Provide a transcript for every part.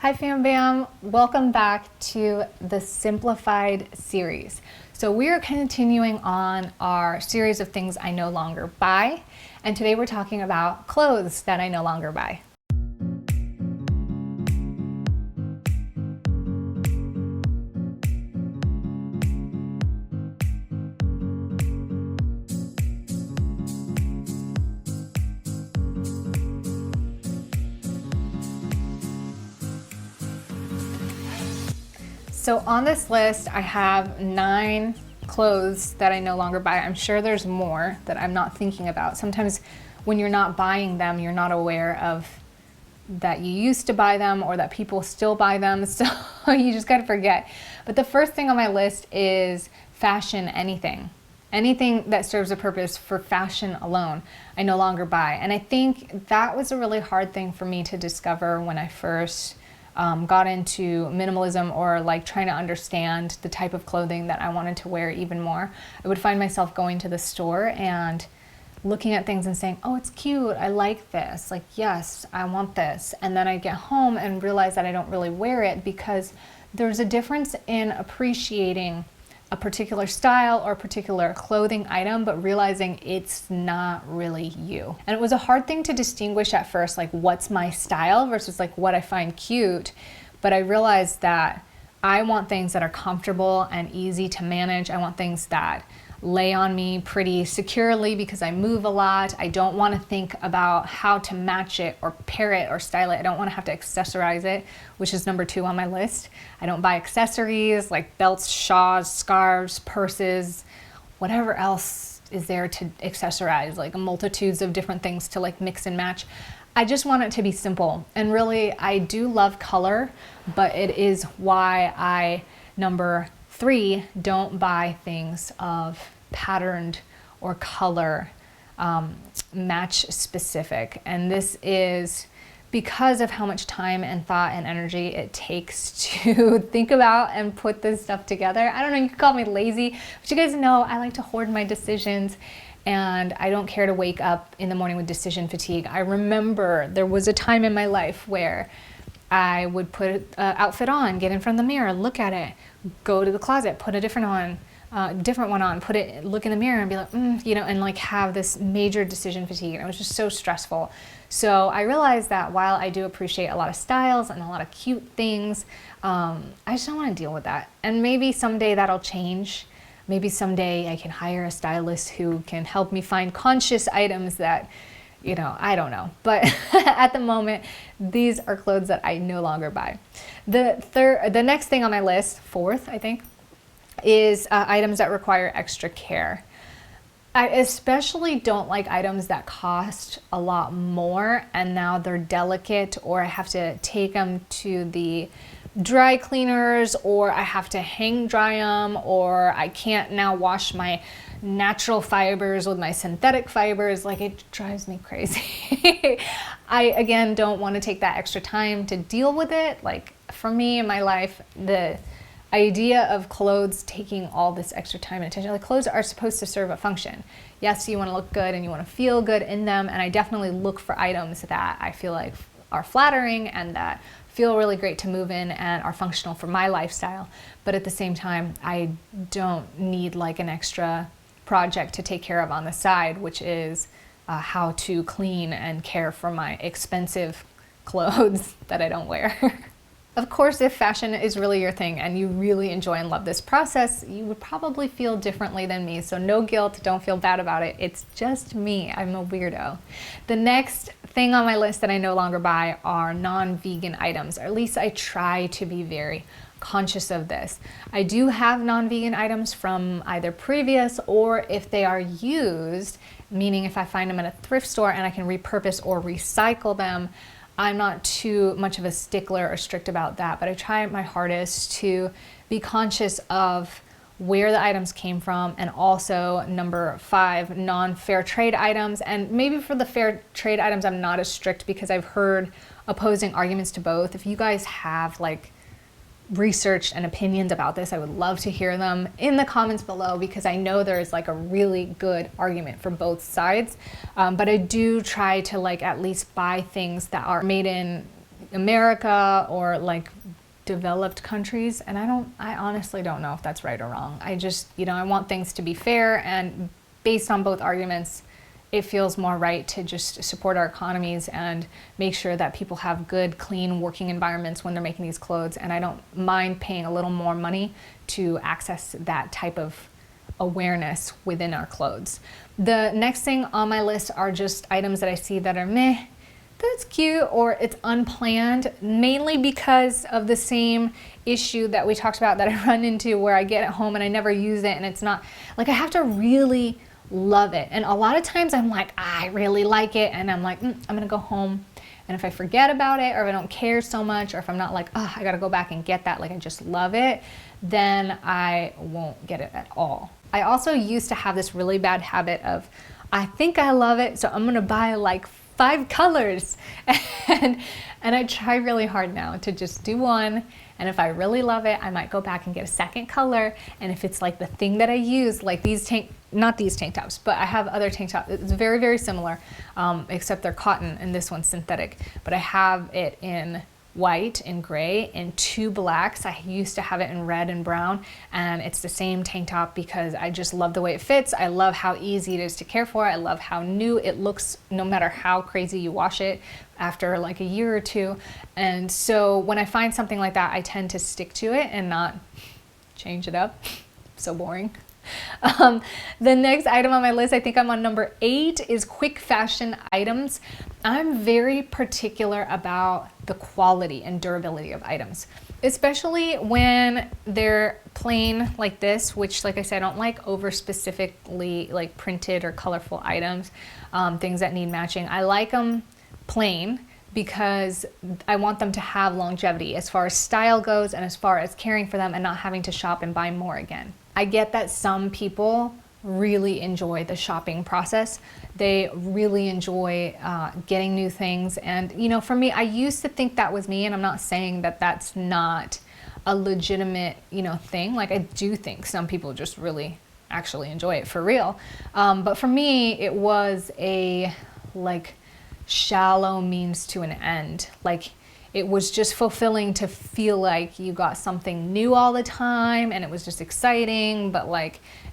Hi Fam Bam, welcome back to the Simplified series. So we are continuing on our series of things I no longer buy, and today we're talking about clothes that I no longer buy. So on this list, I have 9 clothes that I no longer buy. I'm sure there's more that I'm not thinking about. Sometimes when you're not buying them, you're not aware of that you used to buy them or that people still buy them. So you just gotta forget. But the first thing on my list is fashion anything. Anything that serves a purpose for fashion alone, I no longer buy. And I think that was a really hard thing for me to discover when I first got into minimalism, or like trying to understand the type of clothing that I wanted to wear even more. I would find myself going to the store and looking at things and saying, oh, it's cute, I like this, like, yes, I want this. And then I get home and realize that I don't really wear it, because there's a difference in appreciating a particular style or a particular clothing item, but realizing it's not really you. And it was a hard thing to distinguish at first, like what's my style versus like what I find cute. But I realized that I want things that are comfortable and easy to manage. I want things that lay on me pretty securely because I move a lot. I don't want to think about how to match it or pair it or style it. I don't want to have to accessorize it, which is number 2 on my list. I don't buy accessories like belts, shawls, scarves, purses, whatever else is there to accessorize, like multitudes of different things to like mix and match. I just want it to be simple. And really, I do love color, but it is why I, number 3, don't buy things of patterned or color match specific. And this is because of how much time and thought and energy it takes to think about and put this stuff together. I don't know, you can call me lazy, but you guys know I like to hoard my decisions, and I don't care to wake up in the morning with decision fatigue. I remember there was a time in my life where I would put an outfit on, get in front of the mirror, look at it, go to the closet, put a different one on, look in the mirror and be like, and like have this major decision fatigue. And it was just so stressful. So I realized that while I do appreciate a lot of styles and a lot of cute things, I just don't want to deal with that. And maybe someday that'll change. Maybe someday I can hire a stylist who can help me find conscious items that, I don't know. But at the moment, these are clothes that I no longer buy. The next thing on my list, 4th, I think, is items that require extra care. I especially don't like items that cost a lot more and now they're delicate, or I have to take them to the dry cleaners, or I have to hang dry them, or I can't now wash my natural fibers with my synthetic fibers. Like, it drives me crazy. I, again, don't want to take that extra time to deal with it. Like, for me in my life, the idea of clothes taking all this extra time and attention, like, clothes are supposed to serve a function. Yes, you want to look good and you want to feel good in them, and I definitely look for items that I feel like are flattering and that feel really great to move in and are functional for my lifestyle. But at the same time, I don't need like an extra project to take care of on the side, which is how to clean and care for my expensive clothes that I don't wear. Of course, if fashion is really your thing and you really enjoy and love this process, you would probably feel differently than me. So no guilt, don't feel bad about it. It's just me, I'm a weirdo. The next thing on my list that I no longer buy are non-vegan items, or at least I try to be very conscious of this. I do have non-vegan items from either previous, or if they are used, meaning if I find them at a thrift store and I can repurpose or recycle them, I'm not too much of a stickler or strict about that, but I try my hardest to be conscious of where the items came from, and also number 5, non-Fairtrade items. And maybe for the Fairtrade items, I'm not as strict because I've heard opposing arguments to both. If you guys have like researched and opinions about this, I would love to hear them in the comments below, because I know there is like a really good argument for both sides. But I do try to like at least buy things that are made in America or like developed countries. And I honestly don't know if that's right or wrong. I just, I want things to be fair, and based on both arguments, it feels more right to just support our economies and make sure that people have good, clean working environments when they're making these clothes. And I don't mind paying a little more money to access that type of awareness within our clothes. The next thing on my list are just items that I see that are meh, that's cute, or it's unplanned, mainly because of the same issue that we talked about that I run into, where I get it home and I never use it, and it's not, like, I have to really love it. And a lot of times I'm like, I really like it, and I'm like, I'm gonna go home, and if I forget about it, or if I don't care so much, or if I'm not like, I gotta go back and get that, like I just love it, then I won't get it at all. I also used to have this really bad habit of, I think I love it, so I'm gonna buy like 5 colors. And I try really hard now to just do one. And if I really love it, I might go back and get a second color. And if it's like the thing that I use, like these not these tank tops, but I have other tank tops. It's very, very similar, except they're cotton and this one's synthetic. But I have it in white and gray and 2 blacks. I used to have it in red and brown, and it's the same tank top because I just love the way it fits. I love how easy it is to care for. I love how new it looks no matter how crazy you wash it after like a year or 2. And so when I find something like that, I tend to stick to it and not change it up. So boring. The next item on my list, I think I'm on number 8, is quick fashion items. I'm very particular about the quality and durability of items, especially when they're plain like this, which, like I said, I don't like over specifically like printed or colorful items, things that need matching. I like them plain because I want them to have longevity as far as style goes and as far as caring for them and not having to shop and buy more again. I get that some people really enjoy the shopping process. They really enjoy getting new things. And, for me, I used to think that was me, and I'm not saying that that's not a legitimate, thing. Like, I do think some people just really actually enjoy it for real. But for me, it was a, shallow means to an end. Like, it was just fulfilling to feel like you got something new all the time, and it was just exciting, but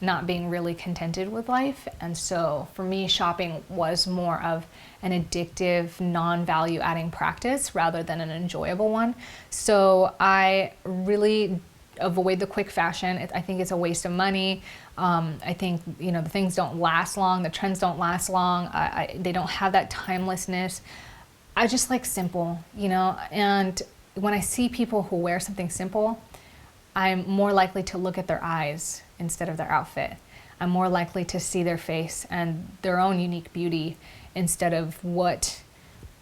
not being really contented with life. And so for me, shopping was more of an addictive, non-value adding practice rather than an enjoyable one. So I really avoid the quick fashion. I think it's a waste of money. I think, the things don't last long, the trends don't last long. They don't have that timelessness. I just like simple, and when I see people who wear something simple, I'm more likely to look at their eyes instead of their outfit. I'm more likely to see their face and their own unique beauty instead of what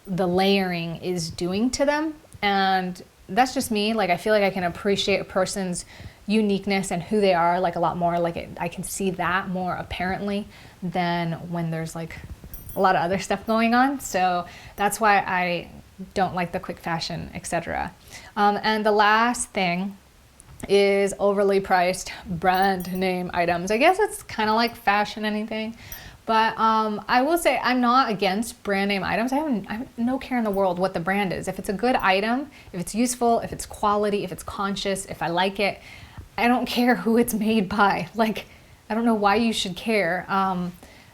the layering is doing to them. And that's just me. I feel like I can appreciate a person's uniqueness and who they are a lot more. I can see that more apparently than when there's a lot of other stuff going on. So that's why I don't like the quick fashion, etc. And the last thing is overly priced brand name items. I guess it's kind of like fashion anything, but I will say I'm not against brand name items. I have no care in the world what the brand is. If it's a good item, if it's useful, if it's quality, if it's conscious, if I like it, I don't care who it's made by. I don't know why you should care.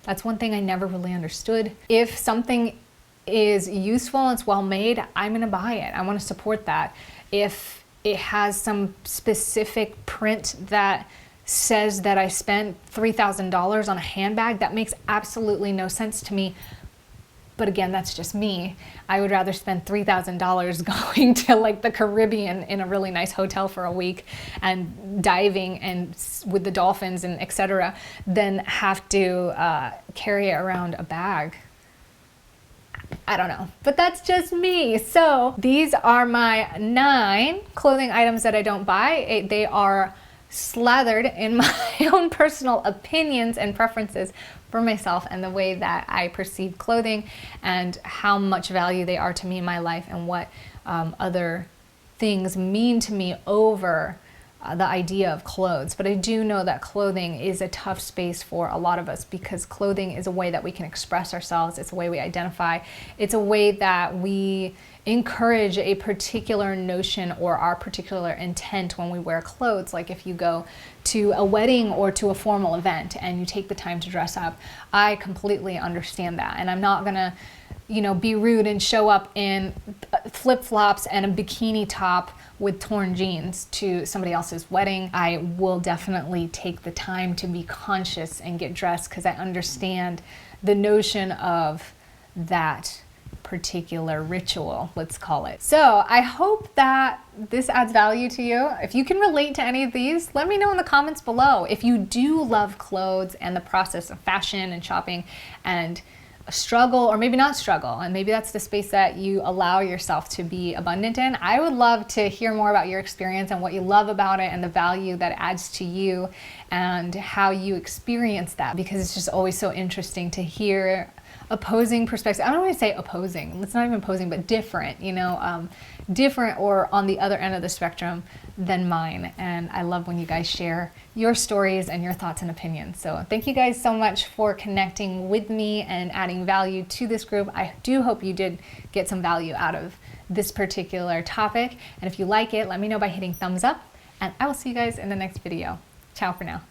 That's one thing I never really understood. If something is useful and it's well made, I'm gonna buy it. I wanna support that. If it has some specific print that says that I spent $3,000 on a handbag, that makes absolutely no sense to me. But again, that's just me. I would rather spend $3,000 going to the Caribbean in a really nice hotel for a week and diving and with the dolphins and etc. than have to carry around a bag. I don't know, but that's just me. So these are my 9 clothing items that I don't buy. They are slathered in my own personal opinions and preferences for myself and the way that I perceive clothing and how much value they are to me in my life and what other things mean to me over the idea of clothes, but I do know that clothing is a tough space for a lot of us because clothing is a way that we can express ourselves. It's a way we identify. It's a way that we encourage a particular notion or our particular intent when we wear clothes. Like if you go to a wedding or to a formal event and you take the time to dress up, I completely understand that. And I'm not gonna, be rude and show up in flip-flops and a bikini top with torn jeans to somebody else's wedding. I will definitely take the time to be conscious and get dressed because I understand the notion of that particular ritual, let's call it. So I hope that this adds value to you. If you can relate to any of these, let me know in the comments below. If you do love clothes and the process of fashion and shopping and struggle, or maybe not struggle, and maybe that's the space that you allow yourself to be abundant in, I would love to hear more about your experience and what you love about it and the value that it adds to you and how you experience that, because it's just always so interesting to hear opposing perspectives. I don't want to say opposing, it's not even opposing, but different, different or on the other end of the spectrum than mine. And I love when you guys share your stories and your thoughts and opinions. So thank you guys so much for connecting with me and adding value to this group. I do hope you did get some value out of this particular topic. And if you like it, let me know by hitting thumbs up, and I will see you guys in the next video. Ciao for now.